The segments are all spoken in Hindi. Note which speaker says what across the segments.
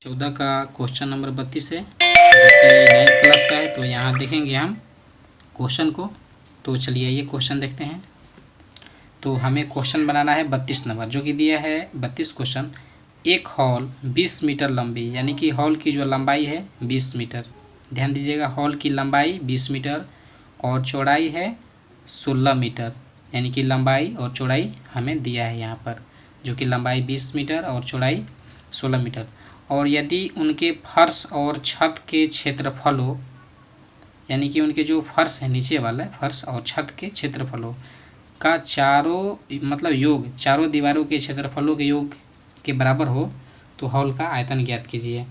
Speaker 1: 14 का क्वेश्चन नंबर 32 है, जो कि 9th क्लास का है। तो यहाँ देखेंगे हम क्वेश्चन को। तो चलिए ये क्वेश्चन देखते हैं। तो हमें क्वेश्चन बनाना है 32 नंबर, जो कि दिया है 32 क्वेश्चन। एक हॉल 20 मीटर लंबी, यानी कि हॉल की जो लंबाई है 20 मीटर। ध्यान दीजिएगा, हॉल की लंबाई 20 मीटर और चौड़ाई है 16 मीटर, यानी कि लंबाई और चौड़ाई हमें दिया है यहाँ पर, जो कि लंबाई 20 मीटर और चौड़ाई 16 मीटर। और यदि उनके फर्श और छत के क्षेत्रफलों, यानी कि उनके जो फर्श है नीचे वाला फर्श और छत के क्षेत्रफलों का योग चारों दीवारों के क्षेत्रफलों के योग के बराबर हो तो हॉल का आयतन ज्ञात कीजिए।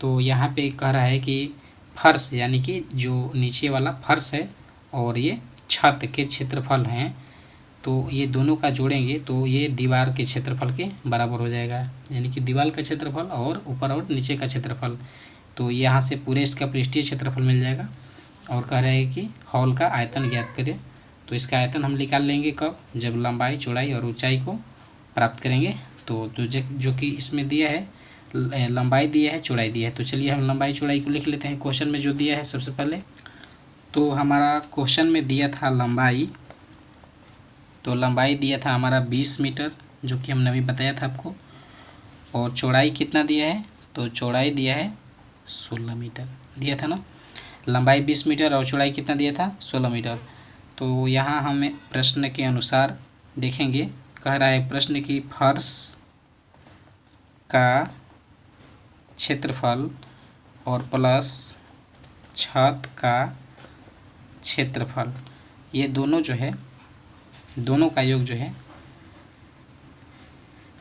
Speaker 1: तो यहाँ पे कह रहा है कि फर्श, यानी कि जो नीचे वाला फर्श है और ये छत के क्षेत्रफल हैं, तो ये दोनों का जोड़ेंगे तो ये दीवार के क्षेत्रफल के बराबर हो जाएगा, यानी कि दीवार का क्षेत्रफल और ऊपर और नीचे का क्षेत्रफल। तो यहाँ से पूरे इसका पृष्ठीय क्षेत्रफल मिल जाएगा। और कह रहे हैं कि हॉल का आयतन ज्ञात करें। तो इसका आयतन हम निकाल लेंगे कब, जब लंबाई चौड़ाई और ऊंचाई को प्राप्त करेंगे। तो जो कि इसमें दिया है, लंबाई दिया है, चौड़ाई दिया है। तो चलिए हम लंबाई चौड़ाई को लिख लेते हैं क्वेश्चन में जो दिया है सबसे पहले। तो हमारा क्वेश्चन में दिया था लंबाई, तो लंबाई दिया था हमारा 20 मीटर, जो कि हमने अभी बताया था आपको। और चौड़ाई कितना दिया है, तो चौड़ाई दिया है 16 मीटर दिया था ना। लंबाई 20 मीटर और चौड़ाई कितना दिया था, 16 मीटर। तो यहाँ हमें प्रश्न के अनुसार देखेंगे, कह रहा है प्रश्न की फर्श का क्षेत्रफल और प्लस छत का क्षेत्रफल, ये दोनों जो है, दोनों का योग जो है,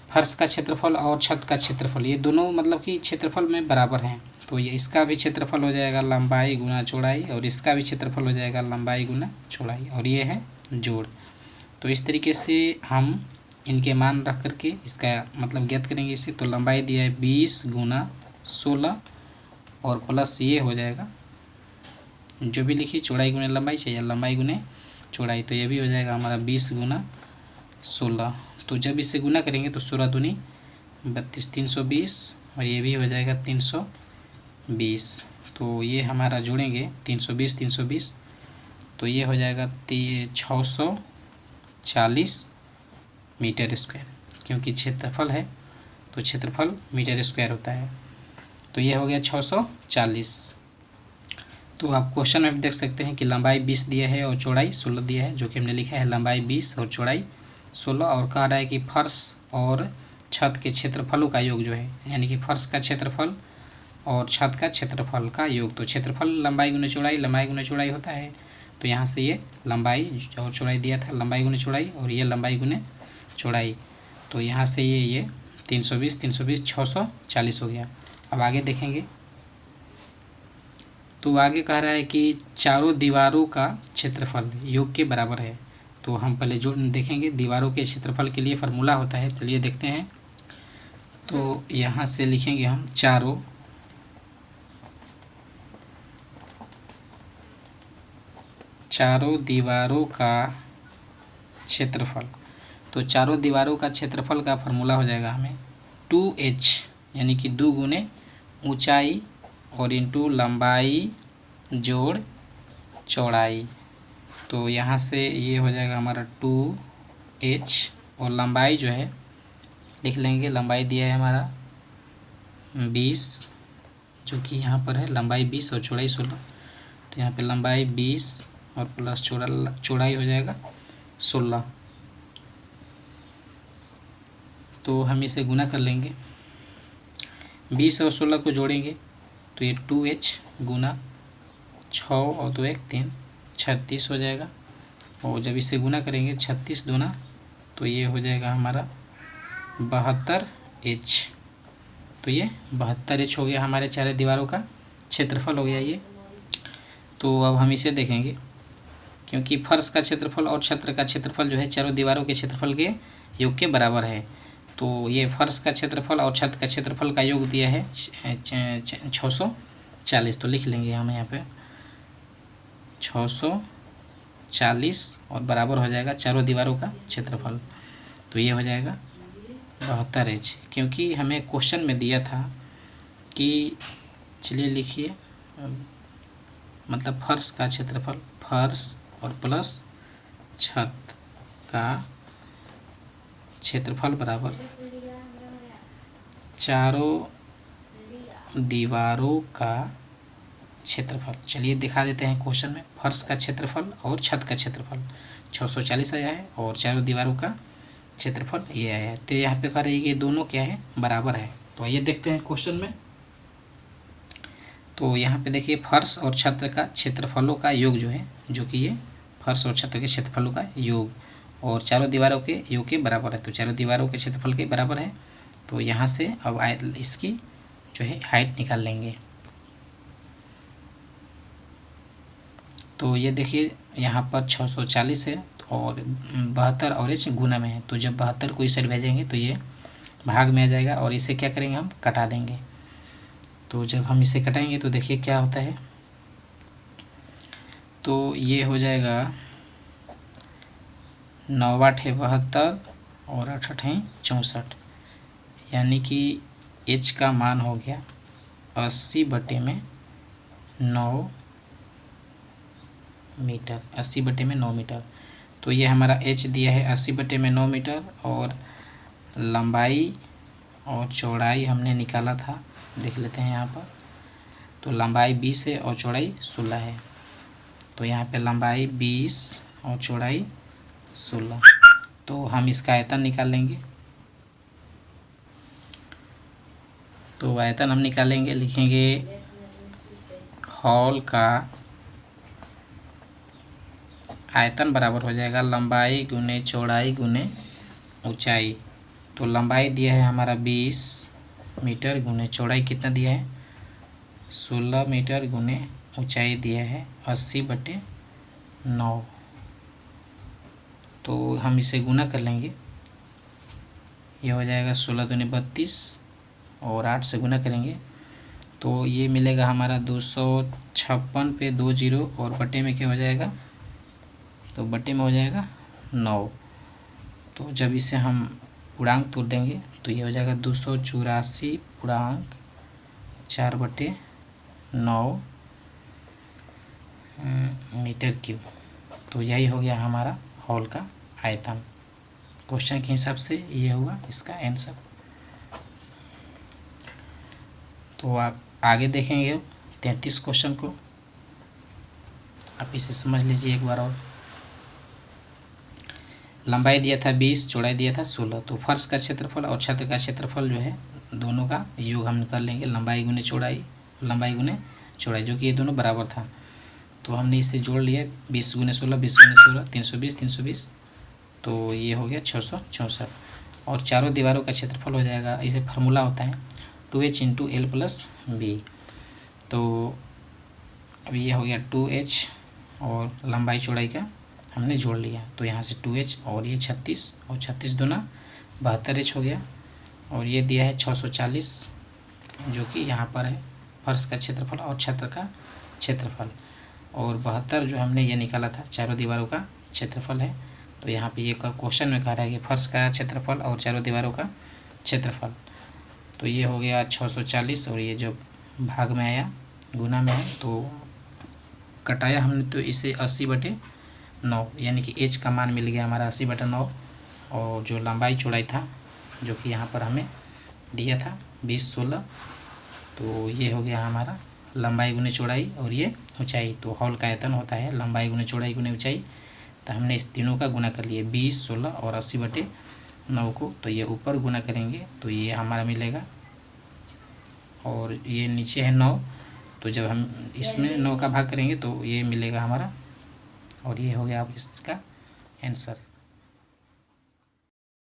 Speaker 1: फर्श का क्षेत्रफल और छत का क्षेत्रफल, ये दोनों मतलब कि क्षेत्रफल में बराबर हैं। तो ये इसका भी क्षेत्रफल हो जाएगा लंबाई गुना चौड़ाई, और इसका भी क्षेत्रफल हो जाएगा लंबाई गुना चौड़ाई, और ये है जोड़। तो इस तरीके से हम इनके मान रख करके इसका मतलब ज्ञात करेंगे इसे। तो लंबाई दिया है 20 गुना 16 और प्लस ये हो जाएगा, जो भी लिखिए चौड़ाई गुना लंबाई चाहिए, लंबाई गुने चौड़ाई। तो ये भी हो जाएगा हमारा 20 गुना 16। तो जब इससे गुना करेंगे तो 16 दूनी 32, 320, और ये भी हो जाएगा 320। तो ये हमारा जोड़ेंगे 320 320, तो ये हो जाएगा 640 मीटर स्क्वायर, क्योंकि क्षेत्रफल है तो क्षेत्रफल मीटर स्क्वायर होता है। तो ये हो गया 640। तो आप क्वेश्चन में देख सकते हैं कि लंबाई 20 दिया है और चौड़ाई 16 दिया है, जो कि हमने लिखा है लंबाई 20 और चौड़ाई 16। और कह रहा है कि फर्श और छत के क्षेत्रफलों का योग जो है, यानी कि फर्श का क्षेत्रफल और छत का क्षेत्रफल का योग। तो क्षेत्रफल लंबाई गुना चौड़ाई, लंबाई गुना चौड़ाई होता है। तो यहाँ से ये लंबाई और चौड़ाई दिया था, लंबाई गुना चौड़ाई, और ये लंबाई गुना चौड़ाई। तो यहाँ से ये 320 320 640 हो गया। अब आगे देखेंगे, तो आगे कह रहा है कि चारों दीवारों का क्षेत्रफल योग के बराबर है। तो हम पहले जो देखेंगे दीवारों के क्षेत्रफल के लिए फार्मूला होता है, चलिए देखते हैं। तो यहाँ से लिखेंगे हम चारों दीवारों का क्षेत्रफल। तो चारों दीवारों का क्षेत्रफल का फार्मूला हो जाएगा हमें 2h, यानी कि 2 गुने ऊंचाई और इंटू लंबाई जोड़ चौड़ाई। तो यहाँ से ये हो जाएगा हमारा 2h, और लंबाई जो है लिख लेंगे, लंबाई दिया है हमारा 20, जो कि यहाँ पर है लंबाई 20 और चौड़ाई 16। तो यहाँ पे लंबाई 20 और प्लस चौड़ाई हो जाएगा 16। तो हम इसे गुना कर लेंगे, 20 और 16 को जोड़ेंगे तो ये 2h गुना 6 और 2 1 3 36 हो जाएगा। और जब इसे गुना करेंगे 36 दूना, तो ये हो जाएगा हमारा 72h। तो ये 72h हो गया, हमारे चारों दीवारों का क्षेत्रफल हो गया ये। तो अब हम इसे देखेंगे, क्योंकि फर्श का क्षेत्रफल और छत का क्षेत्रफल जो है चारों दीवारों के क्षेत्रफल के योग के बराबर है। तो ये फर्श का क्षेत्रफल और छत का क्षेत्रफल का योग दिया है 640। तो लिख लेंगे हम यहाँ पे 640 और बराबर हो जाएगा चारों दीवारों का क्षेत्रफल। तो ये हो जाएगा 72h, क्योंकि हमें क्वेश्चन में दिया था कि चलिए लिखिए, मतलब फर्श का क्षेत्रफल, फर्श और प्लस छत का क्षेत्रफल बराबर चारों दीवारों का क्षेत्रफल। चलिए दिखा देते हैं क्वेश्चन में। फर्श का क्षेत्रफल और छत का क्षेत्रफल 640 आया है और चारों दीवारों का क्षेत्रफल ये आया है। तो यहाँ पे कह रही है कि दोनों क्या है, बराबर है। तो आइए देखते हैं क्वेश्चन में। तो यहाँ पे देखिए फर्श और छत का क्षेत्रफलों का योग जो है, जो कि ये फर्श और छत के क्षेत्रफलों का योग और चारों दीवारों के योग के बराबर है। तो चारों दीवारों के क्षेत्रफल के बराबर है। तो यहाँ से अब इसकी जो है हाइट निकाल लेंगे। तो ये देखिए यहाँ पर 640 है और 72 और एच गुना में है। तो जब 72 को इस साइड भेजेंगे तो ये भाग में आ जाएगा और इसे क्या करेंगे, हम कटा देंगे। तो जब हम इसे कटाएंगे तो देखिए क्या होता है। तो ये हो जाएगा 9 8 है 72 और 8 8 है 64, यानी कि एच का मान हो गया 80/9 मीटर। 80/9 मीटर। तो ये हमारा एच दिया है 80/9 मीटर और लंबाई और चौड़ाई हमने निकाला था, देख लेते हैं यहाँ पर। तो लंबाई 20 है और चौड़ाई 16 है। तो यहाँ पे लंबाई 20 और चौड़ाई 16। तो हम इसका आयतन निकाल लेंगे। तो आयतन हम निकालेंगे, लिखेंगे हॉल का आयतन बराबर हो जाएगा लंबाई गुने चौड़ाई गुने ऊंचाई। तो लंबाई दिया है हमारा 20 मीटर गुने चौड़ाई कितना दिया है 16 मीटर गुने ऊंचाई दिया है 80/9। तो हम इसे गुना कर लेंगे, ये हो जाएगा 16 दूनी 32 और 8 से गुना करेंगे तो ये मिलेगा हमारा 256 पे 2 0 और बटे में क्या हो जाएगा, तो बटे में हो जाएगा 9। तो जब इसे हम पूर्णांक तोड़ देंगे तो ये हो जाएगा 284.4/9 मीटर क्यूब। तो यही हो गया हमारा हॉल का आयतन। क्वेश्चन के हिसाब से ये हुआ इसका आंसर। तो आप आगे देखेंगे 33 क्वेश्चन को, आप इसे समझ लीजिए एक बार और। लंबाई दिया था 20, चौड़ाई दिया था 16। तो फर्श का क्षेत्रफल और छत का क्षेत्रफल जो है दोनों का योग हम कर लेंगे, लंबाई गुने चौड़ाई, लंबाई गुने चौड़ाई, जो कि ये दोनों बराबर था। तो हमने इसे जोड़ लिया 20 गुने 16, 20 गुने 16, 320, 320। तो ये हो गया 664। और चारों दीवारों का क्षेत्रफल हो जाएगा, इसे फार्मूला होता है 2h × L + B। तो अब ये हो गया 2h और लंबाई चौड़ाई का हमने जोड़ लिया। तो यहाँ से 2h और ये 36 और 36 दूना 72h हो गया। और ये दिया है 640, जो कि यहाँ पर है फर्श का क्षेत्रफल और छत का क्षेत्रफल। और 72 जो हमने ये निकाला था चारों दीवारों का क्षेत्रफल है। तो यहाँ पे ये क्वेश्चन में कह रहा है कि फर्श का क्षेत्रफल और चारों दीवारों का क्षेत्रफल। तो ये हो गया 640 और ये जो भाग में आया गुना में है तो कटाया हमने, तो इसे 80/9 यानी कि एच का मान मिल गया हमारा 80/9। और जो लंबाई चौड़ाई था जो कि यहाँ पर हमें दिया था 20 16, तो ये हो गया हमारा लंबाई गुने चौड़ाई और ये ऊंचाई। तो हॉल का आयतन होता है लंबाई गुने चौड़ाई गुने ऊंचाई। तो हमने इस तीनों का गुना कर लिए 20 16 और 80/9 को। तो ये ऊपर गुना करेंगे तो ये हमारा मिलेगा और ये नीचे है 9। तो जब हम इसमें 9 का भाग करेंगे तो ये मिलेगा हमारा, और ये हो गया अब इसका आंसर।